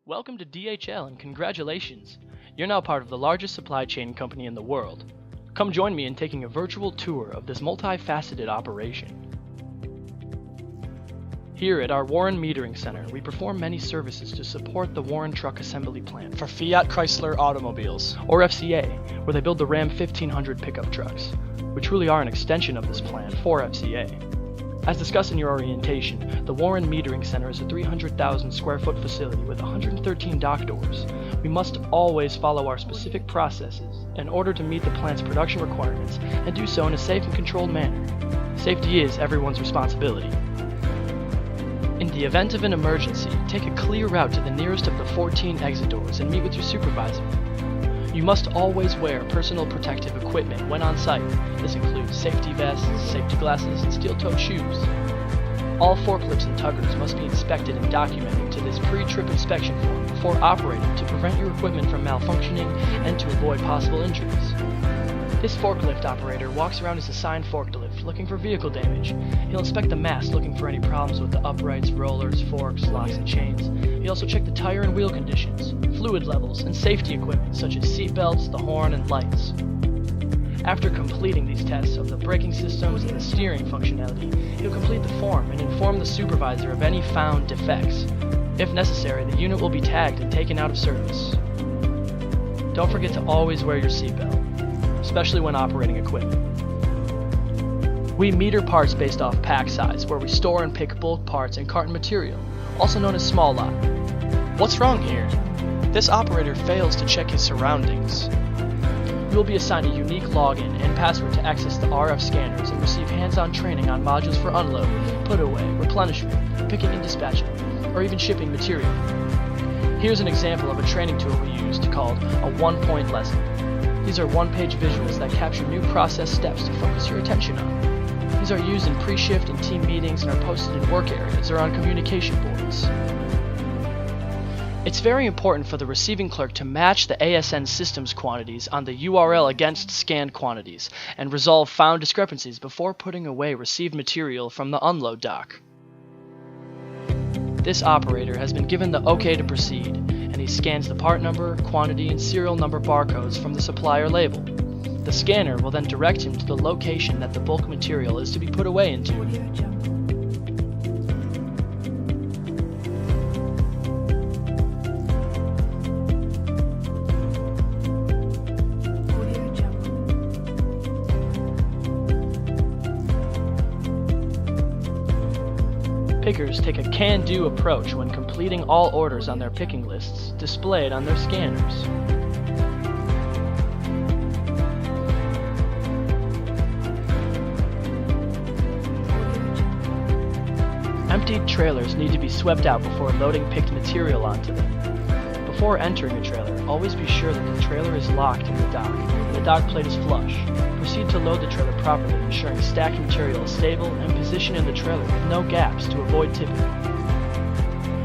Welcome to DHL and congratulations! You're now part of the largest supply chain company in the world. Come join me in taking a virtual tour of this multifaceted operation. Here at our Warren Metering Center, we perform many services to support the Warren Truck Assembly Plant for Fiat Chrysler Automobiles, or FCA, where they build the Ram 1500 pickup trucks. We truly are an extension of this plant for FCA. As discussed in your orientation, the Warren Metering Center is a 300,000 square foot facility with 113 dock doors. We must always follow our specific processes in order to meet the plant's production requirements and do so in a safe and controlled manner. Safety is everyone's responsibility. In the event of an emergency, take a clear route to the nearest of the 14 exit doors and meet with your supervisor. You must always wear personal protective equipment when on site. This includes safety vests, safety glasses, and steel-toed shoes. All forklifts and tuggers must be inspected and documented to this pre-trip inspection form before operating to prevent your equipment from malfunctioning and to avoid possible injuries. This forklift operator walks around his assigned forklift looking for vehicle damage. He'll inspect the mast looking for any problems with the uprights, rollers, forks, locks, and chains. He'll also check the tire and wheel conditions, fluid levels, and safety equipment such as seat belts, the horn, and lights. After completing these tests of the braking systems and the steering functionality, he'll complete the form and inform the supervisor of any found defects. If necessary, the unit will be tagged and taken out of service. Don't forget to always wear your seatbelt, especially when operating equipment. We meter parts based off pack size, where we store and pick bulk parts and carton material, also known as small lot. What's wrong here? This operator fails to check his surroundings. You will be assigned a unique login and password to access the RF scanners and receive hands-on training on modules for unload, put away, replenishment, picking and dispatching, or even shipping material. Here's an example of a training tool we used called a one-point lesson. These are one-page visuals that capture new process steps to focus your attention on. These are used in pre-shift and team meetings and are posted in work areas or on communication boards. It's very important for the receiving clerk to match the ASN systems quantities on the URL against scanned quantities and resolve found discrepancies before putting away received material from the unload dock. This operator has been given the OK to proceed, and he scans the part number, quantity, and serial number barcodes from the supplier label. The scanner will then direct him to the location that the bulk material is to be put away into. Pickers take a can-do approach when completing all orders on their picking lists displayed on their scanners. Emptied trailers need to be swept out before loading picked material onto them. Before entering a trailer, always be sure that the trailer is locked in the dock and the dock plate is flush. Proceed to load the trailer properly, ensuring stacked material is stable and positioned in the trailer with no gaps to avoid tipping.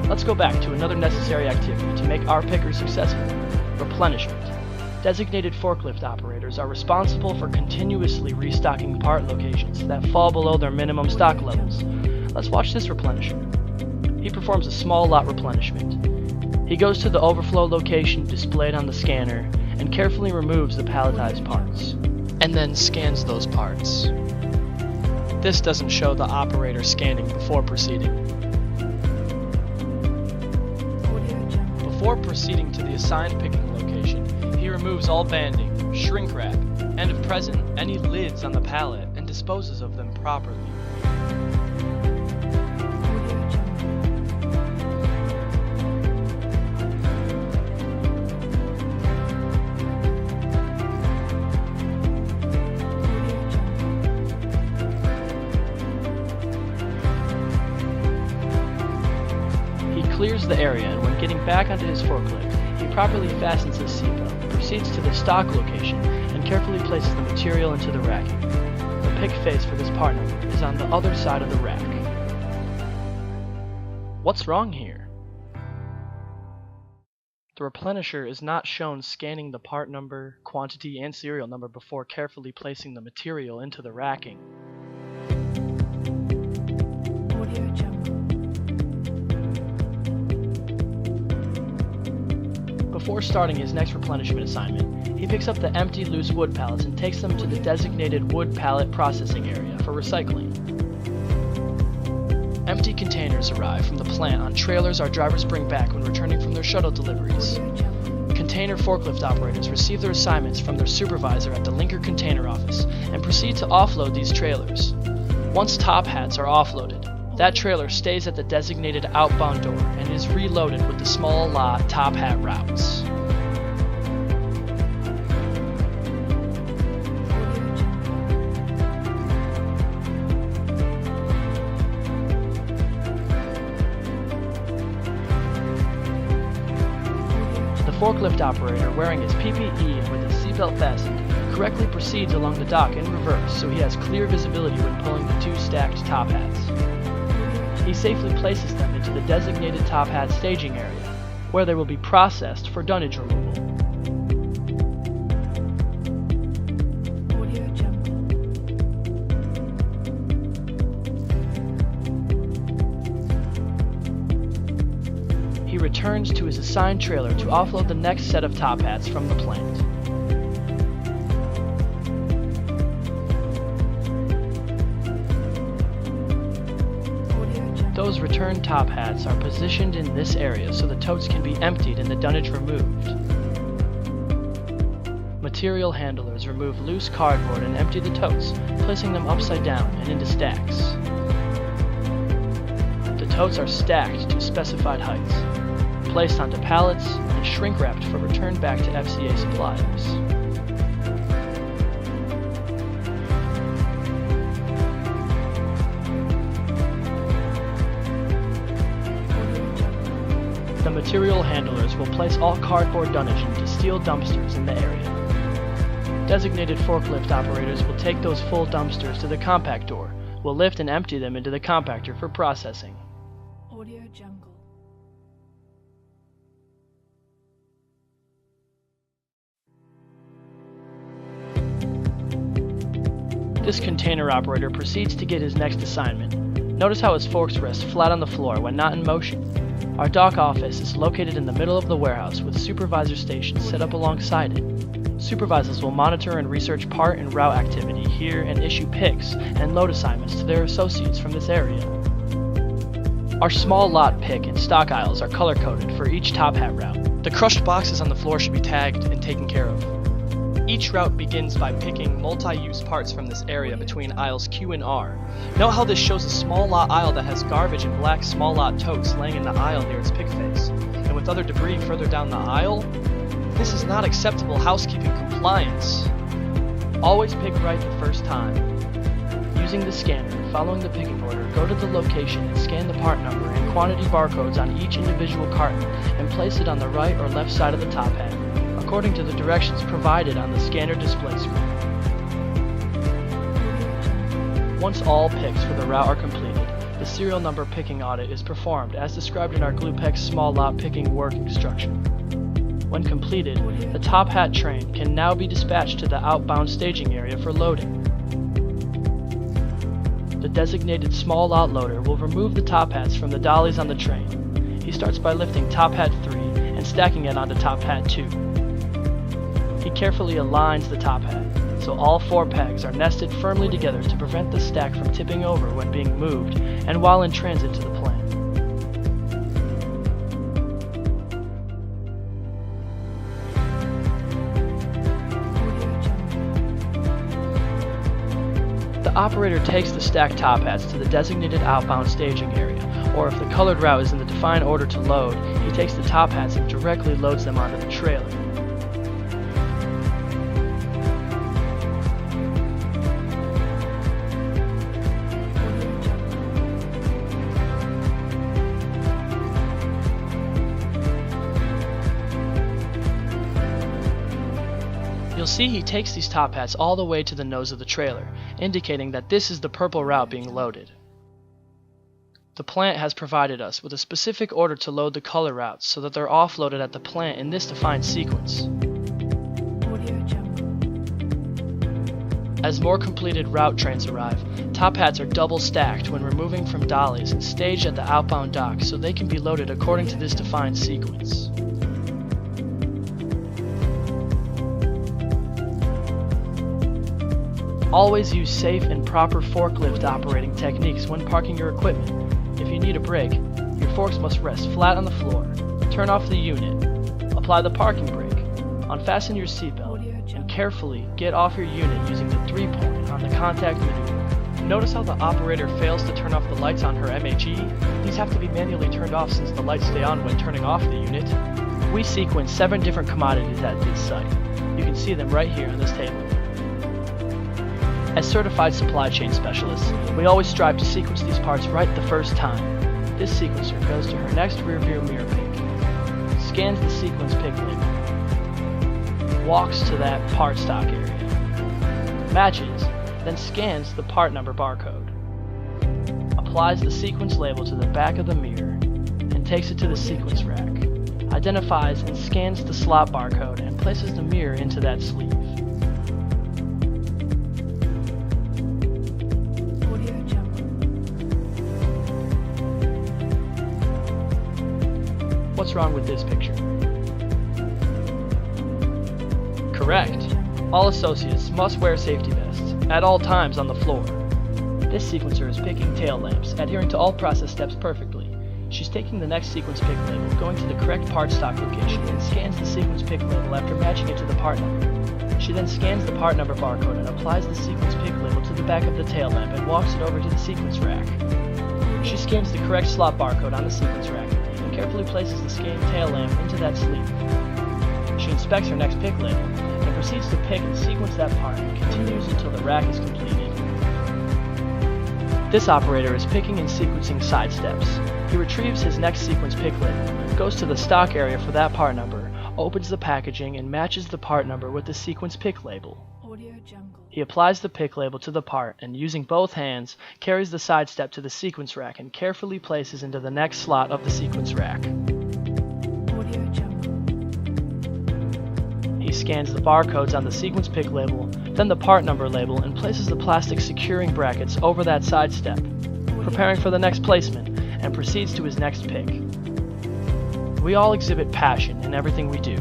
Let's go back to another necessary activity to make our picker successful: replenishment. Designated forklift operators are responsible for continuously restocking part locations that fall below their minimum stock levels. Let's watch this replenisher. He performs a small lot replenishment. He goes to the overflow location displayed on the scanner and carefully removes the palletized parts, and then scans those parts. This doesn't show the operator scanning before proceeding. Before proceeding to the assigned picking location, he removes all banding, shrink wrap, and if present, any lids on the pallet and disposes of them properly. Clears the area, and when getting back onto his forklift, he properly fastens his seatbelt, proceeds to the stock location, and carefully places the material into the racking. The pick face for this part number is on the other side of the rack. What's wrong here? The replenisher is not shown scanning the part number, quantity, and serial number before carefully placing the material into the racking. Before starting his next replenishment assignment, he picks up the empty loose wood pallets and takes them to the designated wood pallet processing area for recycling. Empty containers arrive from the plant on trailers our drivers bring back when returning from their shuttle deliveries. Container forklift operators receive their assignments from their supervisor at the Linker Container Office and proceed to offload these trailers. Once top hats are offloaded, that trailer stays at the designated outbound door and is reloaded with the small lot top hat routes. The forklift operator, wearing his PPE and with his seatbelt fastened, correctly proceeds along the dock in reverse so he has clear visibility when pulling the two stacked top hats. He safely places them into the designated top hat staging area, where they will be processed for dunnage removal. He returns to his assigned trailer to offload the next set of top hats from the plant. Those returned top hats are positioned in this area so the totes can be emptied and the dunnage removed. Material handlers remove loose cardboard and empty the totes, placing them upside down and into stacks. The totes are stacked to specified heights, placed onto pallets, and shrink wrapped for return back to FCA suppliers. The material handlers will place all cardboard dunnage into steel dumpsters in the area. Designated forklift operators will take those full dumpsters to the compact door, will lift and empty them into the compactor for processing. Audio Jungle. This container operator proceeds to get his next assignment. Notice how his forks rest flat on the floor when not in motion. Our dock office is located in the middle of the warehouse with supervisor stations set up alongside it. Supervisors will monitor and research part and route activity here and issue picks and load assignments to their associates from this area. Our small lot pick and stock aisles are color-coded for each top hat route. The crushed boxes on the floor should be tagged and taken care of. Each route begins by picking multi-use parts from this area between aisles Q and R. Note how this shows a small lot aisle that has garbage and black small lot totes laying in the aisle near its pick face, and with other debris further down the aisle. This is not acceptable housekeeping compliance. Always pick right the first time. Using the scanner, following the picking order, go to the location and scan the part number and quantity barcodes on each individual carton and place it on the right or left side of the top hat, according to the directions provided on the scanner display screen. Once all picks for the route are completed, the serial number picking audit is performed as described in our GluePEX small lot picking work instruction. When completed, the top hat train can now be dispatched to the outbound staging area for loading. The designated small lot loader will remove the top hats from the dollies on the train. He starts by lifting top hat 3 and stacking it onto top hat 2. He carefully aligns the top hat, so all 4 pegs are nested firmly together to prevent the stack from tipping over when being moved and while in transit to the plant. The operator takes the stacked top hats to the designated outbound staging area, or if the colored route is in the defined order to load, he takes the top hats and directly loads them onto the trailer. You'll see he takes these top hats all the way to the nose of the trailer, indicating that this is the purple route being loaded. The plant has provided us with a specific order to load the color routes so that they're offloaded at the plant in this defined sequence. As more completed route trains arrive, top hats are double stacked when removing from dollies and staged at the outbound dock so they can be loaded according to this defined sequence. Always use safe and proper forklift operating techniques when parking your equipment. If you need a brake, your forks must rest flat on the floor. Turn off the unit. Apply the parking brake. Unfasten your seatbelt and carefully get off your unit using the 3-point on the contact maneuver. Notice how the operator fails to turn off the lights on her MHE? These have to be manually turned off since the lights stay on when turning off the unit. We sequence 7 different commodities at this site. You can see them right here on this table. As certified supply chain specialists, we always strive to sequence these parts right the first time. This sequencer goes to her next rear view mirror pick, scans the sequence pick label, walks to that part stock area, matches, then scans the part number barcode, applies the sequence label to the back of the mirror, and takes it to the sequence rack, identifies and scans the slot barcode, and places the mirror into that sleeve. What's wrong with this picture? Correct. All associates must wear safety vests at all times on the floor. This sequencer is picking tail lamps, adhering to all process steps perfectly. She's taking the next sequence pick label, going to the correct part stock location, and scans the sequence pick label after matching it to the part number. She then scans the part number barcode and applies the sequence pick label to the back of the tail lamp and walks it over to the sequence rack. She scans the correct slot barcode on the sequence rack and carefully places the scanned tail lamp into that sleeve. She inspects her next pick label and proceeds to pick and sequence that part and continues until the rack is completed. This operator is picking and sequencing side steps. He retrieves his next sequence pick label, goes to the stock area for that part number, opens the packaging and matches the part number with the sequence pick label. He applies the pick label to the part and, using both hands, carries the side step to the sequence rack and carefully places into the next slot of the sequence rack. He scans the barcodes on the sequence pick label, then the part number label, and places the plastic securing brackets over that side step, preparing for the next placement, and proceeds to his next pick. We all exhibit passion in everything we do.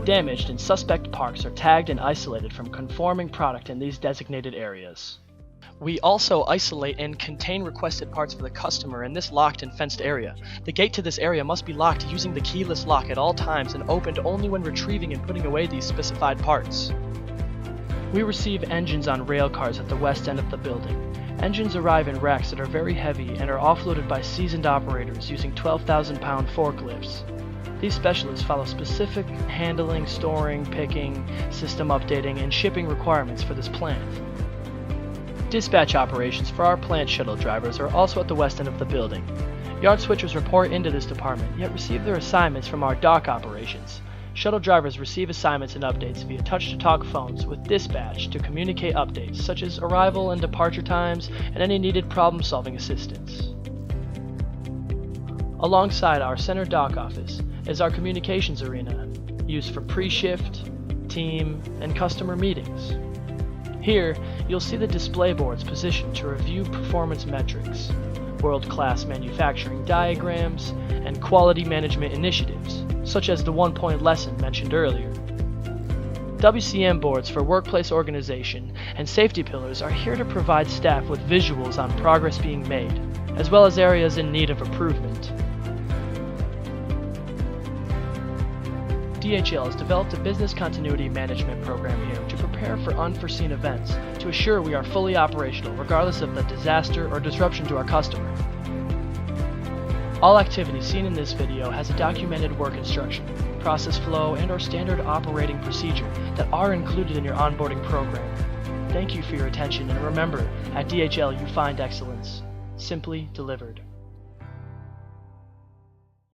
Damaged and suspect parts are tagged and isolated from conforming product in these designated areas. We also isolate and contain requested parts for the customer in this locked and fenced area. The gate to this area must be locked using the keyless lock at all times and opened only when retrieving and putting away these specified parts. We receive engines on rail cars at the west end of the building. Engines arrive in racks that are very heavy and are offloaded by seasoned operators using 12,000-pound forklifts. These specialists follow specific handling, storing, picking, system updating, and shipping requirements for this plant. Dispatch operations for our plant shuttle drivers are also at the west end of the building. Yard switchers report into this department, yet receive their assignments from our dock operations. Shuttle drivers receive assignments and updates via touch-to-talk phones with dispatch to communicate updates such as arrival and departure times and any needed problem-solving assistance. Alongside our center dock office is our communications arena, used for pre-shift, team, and customer meetings. Here, you'll see the display boards positioned to review performance metrics, world-class manufacturing diagrams, and quality management initiatives, such as the 1-point lesson mentioned earlier. WCM boards for workplace organization and safety pillars are here to provide staff with visuals on progress being made, as well as areas in need of improvement. DHL has developed a business continuity management program here to prepare for unforeseen events to assure we are fully operational regardless of the disaster or disruption to our customer. All activity seen in this video has a documented work instruction, process flow, and/or standard operating procedure that are included in your onboarding program. Thank you for your attention, and remember, at DHL you find excellence, simply delivered.